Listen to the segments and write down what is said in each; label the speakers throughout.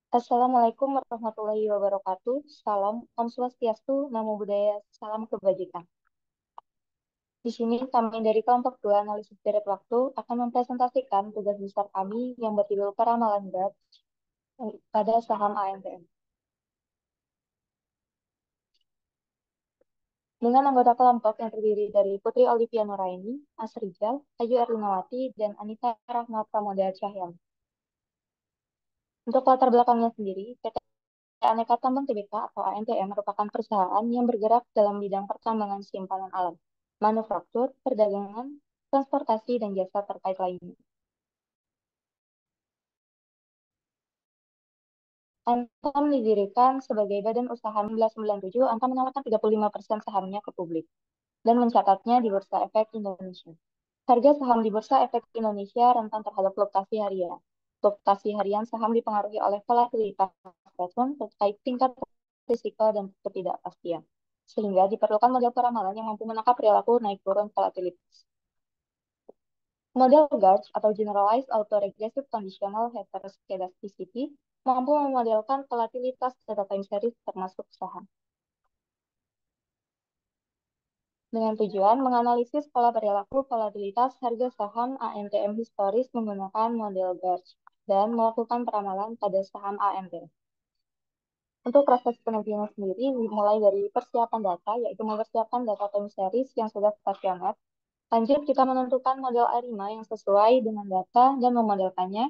Speaker 1: Assalamualaikum warahmatullahi wabarakatuh. Salam, Om Swastiastu, Namo Buddhaya, salam kebajikan. Di sini kami dari kelompok 2 analisis deret waktu akan mempresentasikan tugas besar kami yang berjudul Peramalan Berat pada saham AMPM. Dengan anggota kelompok yang terdiri dari Putri Olivia Nuraini, Asrijal, Ayu Erlinawati, dan Anita Rahma Pramodaya Cahyam. Untuk latar belakangnya sendiri, PT Aneka Tambang Tbk atau ANTM merupakan perusahaan yang bergerak dalam bidang pertambangan simpanan alam, manufaktur, perdagangan, transportasi, dan jasa terkait lainnya. Antam didirikan sebagai badan usaha 1997, Antam menawarkan 35% sahamnya ke publik dan mencatatnya di Bursa Efek Indonesia. Harga saham di Bursa Efek Indonesia rentan terhadap fluktuasi harian. Fluktuasi harian saham dipengaruhi oleh volatilitas platform terkait tingkat risiko dan ketidakpastian. Sehingga diperlukan model peramalan yang mampu menangkap perilaku naik turun volatilitas. Model GARCH atau Generalized Autoregressive Conditional Heteroscedasticity mampu memodelkan volatilitas data time series termasuk saham. Dengan tujuan menganalisis pola perilaku volatilitas harga saham AMTM historis menggunakan model GARCH dan melakukan peramalan pada saham AMTM. Untuk proses penelitian sendiri dimulai dari persiapan data, yaitu mempersiapkan data time series yang sudah stasioner. Lanjut, kita menentukan model ARIMA yang sesuai dengan data dan memodelkannya.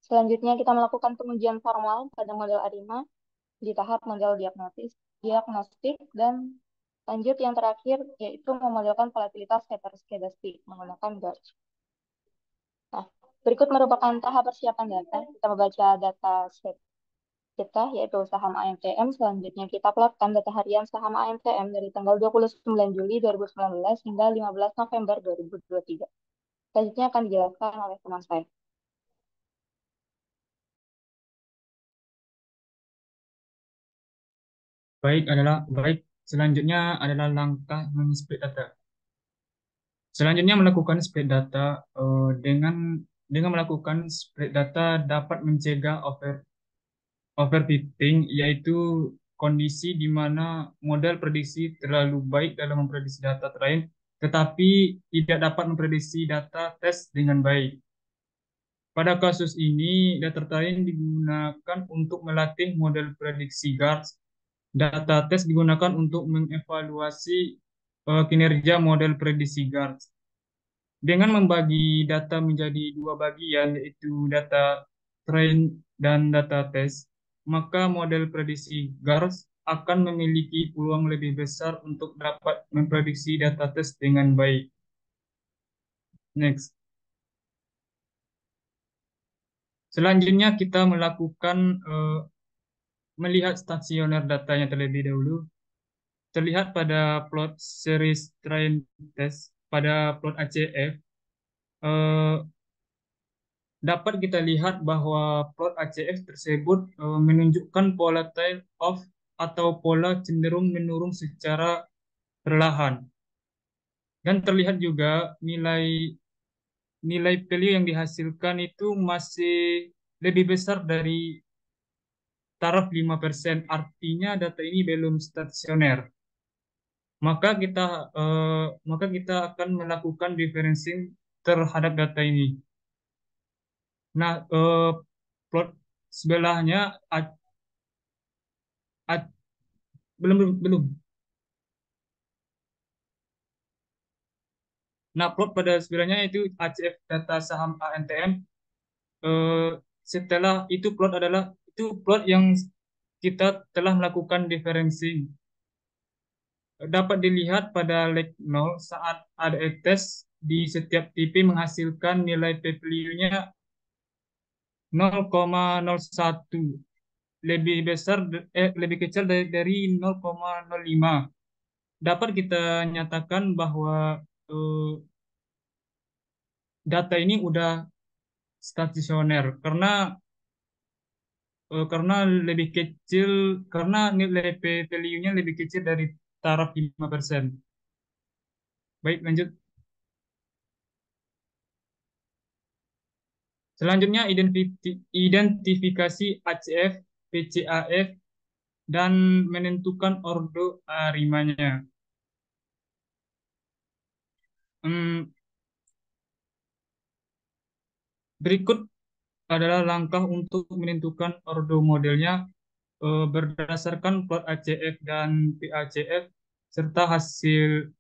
Speaker 1: Selanjutnya, kita melakukan pengujian formal pada model ARIMA di tahap model diagnostik, dan lanjut yang terakhir yaitu memodelkan volatilitas heteroskedastik menggunakan GARCH. Nah, berikut merupakan tahap persiapan data. Kita membaca data set kita, yaitu saham AMTM. Selanjutnya kita plotkan data harian saham AMTM dari tanggal 29 Juli 2019 hingga 15 November 2023. Selanjutnya akan dijelaskan oleh teman saya.
Speaker 2: Baik, selanjutnya adalah langkah men-split data. Selanjutnya melakukan split data dengan melakukan split data dapat mencegah overfitting, yaitu kondisi di mana model prediksi terlalu baik dalam memprediksi data lain tetapi tidak dapat memprediksi data tes dengan baik. Pada kasus ini, data lain digunakan untuk melatih model prediksi GARS. Data tes digunakan untuk mengevaluasi kinerja model prediksi GARS. Dengan membagi data menjadi dua bagian, yaitu data train dan data test, maka model prediksi GARS akan memiliki peluang lebih besar untuk dapat memprediksi data test dengan baik. Next. Selanjutnya kita melakukan melihat stasioner datanya terlebih dahulu. Terlihat pada plot series train test pada plot ACF, eh, dapat kita lihat bahwa plot ACF tersebut menunjukkan pola tail off atau pola cenderung menurun secara perlahan. Dan terlihat juga nilai nilai value yang dihasilkan itu masih lebih besar dari taraf 5%. Artinya data ini belum stasioner. Maka kita maka kita akan melakukan differencing terhadap data ini. Nah, plot sebelahnya belum belum belum. Nah, plot pada sebelahnya itu ACF data saham ANTM. Eh, Setelah itu plot yang kita telah melakukan differencing. Dapat dilihat pada leg 0 saat ada tes di setiap TP menghasilkan nilai p-value-nya 0,01, lebih kecil dari 0,05. Dapat kita nyatakan bahwa eh, data ini udah stasioner karena lebih kecil karena nilai p-value-nya lebih kecil dari taraf 5%. Baik, lanjut. Selanjutnya identifikasi ACF, PCAF, dan menentukan ordo arimanya. Berikut adalah langkah untuk menentukan ordo modelnya berdasarkan plot ACF dan PACF serta hasil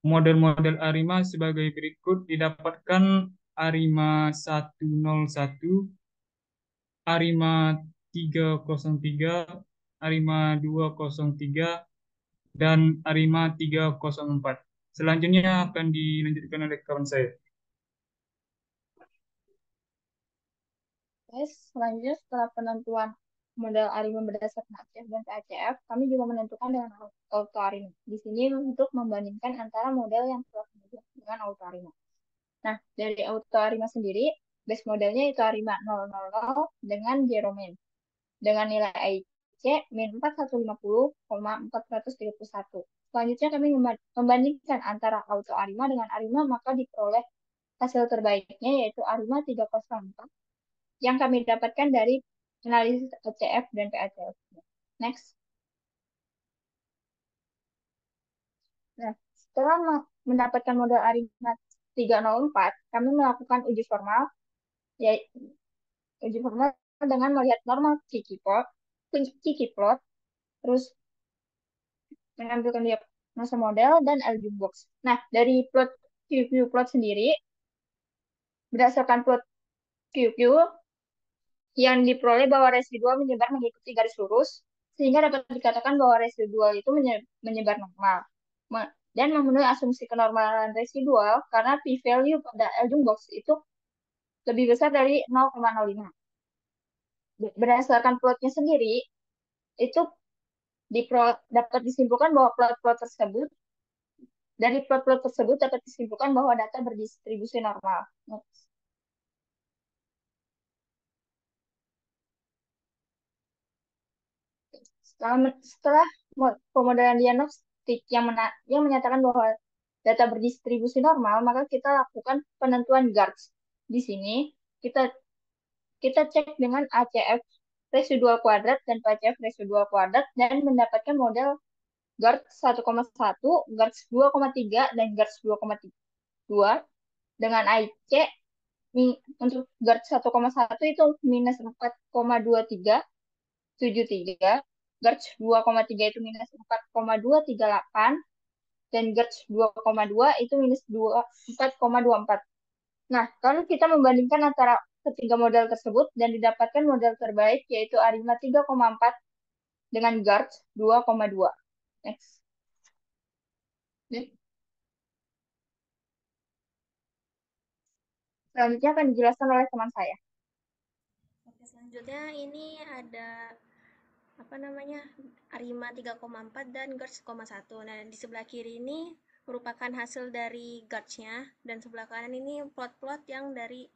Speaker 2: model-model ARIMA sebagai berikut didapatkan ARIMA 101, ARIMA 303, ARIMA 203, dan ARIMA 304. Selanjutnya akan dilanjutkan oleh kawan saya.
Speaker 1: Selanjutnya setelah penentuan model ARIMA berdasarkan ACF dan PACF, kami juga menentukan dengan auto ARIMA. Di sini untuk membandingkan antara model yang telah dibuat dengan auto ARIMA. Nah, dari auto ARIMA sendiri, base modelnya itu ARIMA 000 dengan zero min, dengan nilai IC min 4150,431. Selanjutnya kami membandingkan antara auto ARIMA dengan ARIMA, maka diperoleh hasil terbaiknya yaitu ARIMA 304 yang kami dapatkan dari analisis ACF dan PACF. Next. Nah, setelah mendapatkan model ARIMA 304, kami melakukan uji formal, yaitu uji formal dengan melihat normal Kiki plot, terus menampilkan diagnosa model dan algebra box. Nah, dari plot QQ plot sendiri, berdasarkan plot QQ, yang diperoleh bahwa residual menyebar mengikuti garis lurus, sehingga dapat dikatakan bahwa residual itu menyebar normal. Dan memenuhi asumsi kenormalan residual karena p-value pada Eljung box itu lebih besar dari 0,05. Berdasarkan plotnya sendiri, itu dapat disimpulkan bahwa plot-plot tersebut, dari plot-plot tersebut dapat disimpulkan bahwa data berdistribusi normal. Setelah pemodelan diagnostik yang menyatakan bahwa data berdistribusi normal, maka kita lakukan penentuan GARS. Di sini kita kita cek dengan ACF residual kuadrat dan PACF residual kuadrat dan mendapatkan model GARS 1,1, GARS 2,3, dan GARS 2,2 dengan IC untuk GARS 1,1 itu minus 4,2373, GARS 2,3 itu minus 4,238, dan GARS 2,2 itu minus 4,24. Nah, kalau kita membandingkan antara ketiga model tersebut dan didapatkan model terbaik yaitu ARIMA 3,4 dengan GARS 2,2. Next. Selanjutnya akan dijelaskan oleh teman saya.
Speaker 3: Oke, selanjutnya ini ada apa namanya ARIMA 3,4 dan GARS 1,1. Nah, di sebelah kiri ini merupakan hasil dari GARS-nya dan sebelah kanan ini plot-plot yang dari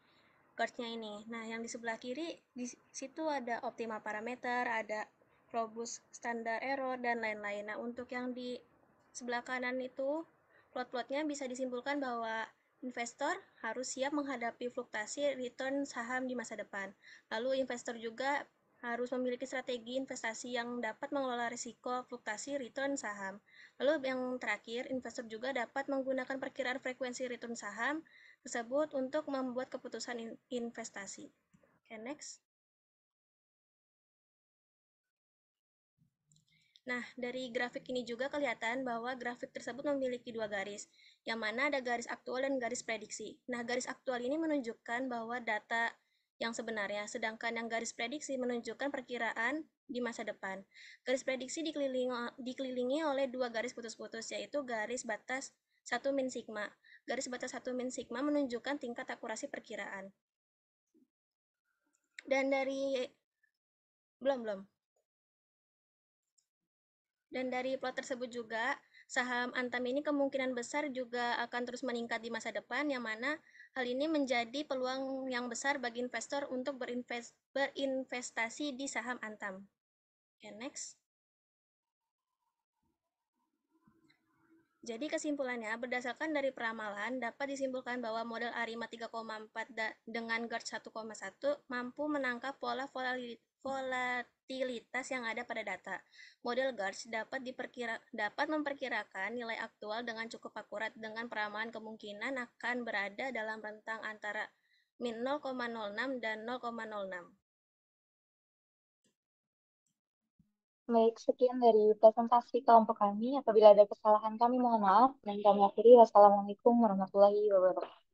Speaker 3: GARS-nya ini. Nah, yang di sebelah kiri di situ ada optimal parameter, ada robust standar error dan lain-lain. Nah, untuk yang di sebelah kanan itu plot-plotnya bisa disimpulkan bahwa investor harus siap menghadapi fluktuasi return saham di masa depan. Lalu investor juga harus memiliki strategi investasi yang dapat mengelola risiko fluktuasi return saham. Lalu yang terakhir, investor juga dapat menggunakan perkiraan frekuensi return saham tersebut untuk membuat keputusan investasi. Oke, next. Nah, dari grafik ini juga kelihatan bahwa grafik tersebut memiliki dua garis, yang mana ada garis aktual dan garis prediksi. Nah, garis aktual ini menunjukkan bahwa data yang sebenarnya, sedangkan yang garis prediksi menunjukkan perkiraan di masa depan. Garis prediksi dikelilingi oleh dua garis putus-putus, yaitu garis batas 1 min sigma. Garis batas 1 min sigma menunjukkan tingkat akurasi perkiraan. Dan dari belum. Dan dari plot tersebut juga, saham Antam ini kemungkinan besar juga akan terus meningkat di masa depan, yang mana hal ini menjadi peluang yang besar bagi investor untuk berinvestasi di saham Antam. Oke, next. Jadi kesimpulannya, berdasarkan dari peramalan, dapat disimpulkan bahwa model ARIMA 3,4 dengan GERD 1,1 mampu menangkap pola volatilitas yang ada pada data. Model GERD dapat memperkirakan nilai aktual dengan cukup akurat dengan peramalan kemungkinan akan berada dalam rentang antara min 0,06 dan 0,06.
Speaker 1: Baik, sekian dari presentasi kelompok kami. Apabila ada kesalahan kami mohon maaf. Dan kami akhiri. Wassalamualaikum warahmatullahi wabarakatuh.